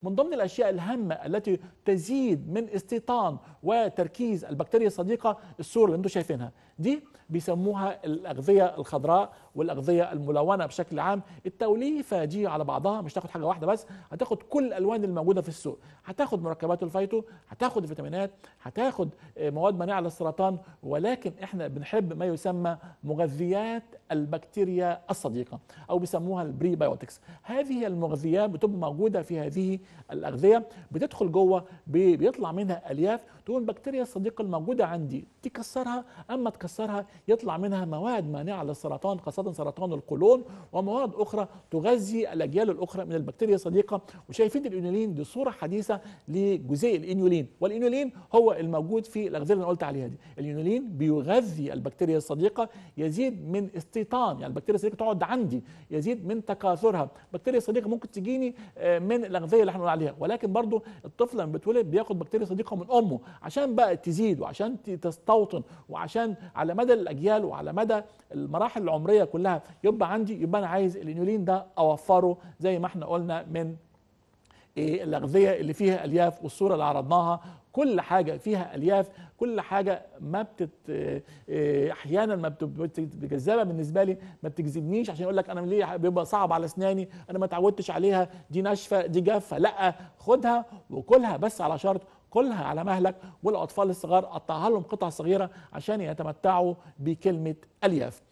من ضمن الأشياء الهامة التي تزيد من استيطان وتركيز البكتيريا الصديقة الصورة اللي انتم شايفينها دي بيسموها الأغذية الخضراء والأغذية الملونة بشكل عام. التوليفة دي على بعضها مش تاخد حاجة واحدة بس، هتاخد كل الألوان الموجودة في السوق، هتاخد مركبات الفيتو، هتاخد فيتامينات، هتاخد مواد مناعة للسرطان، ولكن احنا بنحب ما يسمى مغذيات البكتيريا الصديقة أو بيسموها البريبايوتكس. هذه المغذيات بتبقى موجودة في هذه الأغذية، بتدخل جوه بيطلع منها ألياف، تقول البكتيريا الصديقة الموجودة عندي تكسرها، أما تكسرها يطلع منها مواد مانعة للسرطان خاصة سرطان القولون ومواد أخرى تغذي الأجيال الأخرى من البكتيريا الصديقة. وشايفين الإنيولين دي صورة حديثة لجزيء الإنيولين، والإنيولين هو الموجود في الأغذية اللي أنا قلت عليها دي. الإنيولين بيغذي البكتيريا الصديقة، يزيد من استيطان، يعني البكتيريا الصديقة تقعد عندي، يزيد من تكاثرها. البكتيريا الصديقة ممكن تجيني من الأغذية اللي احنا بنقول عليها، ولكن برضو الطفل لما بيتولد بياخد بكتيريا صديقة من أمه عشان بقى تزيد وعشان تستوطن وعشان على مدى الأجيال وعلى مدى المراحل العمرية كلها يبقى عندي. يبقى أنا عايز الإنيولين ده أوفره زي ما احنا قلنا من الأغذية اللي فيها ألياف، والصورة اللي عرضناها كل حاجة فيها ألياف، كل حاجة ما أحيانا ما بتجذبها بالنسبة لي، ما بتجذبنيش عشان يقول لك أنا ليه بيبقى صعب على أسناني، أنا ما اتعودتش عليها، دي ناشفة دي جافة. لا، خدها وكلها بس على شرط كلها على مهلك، والأطفال الصغار قطعها لهم قطع صغيرة عشان يتمتعوا بكلمة ألياف.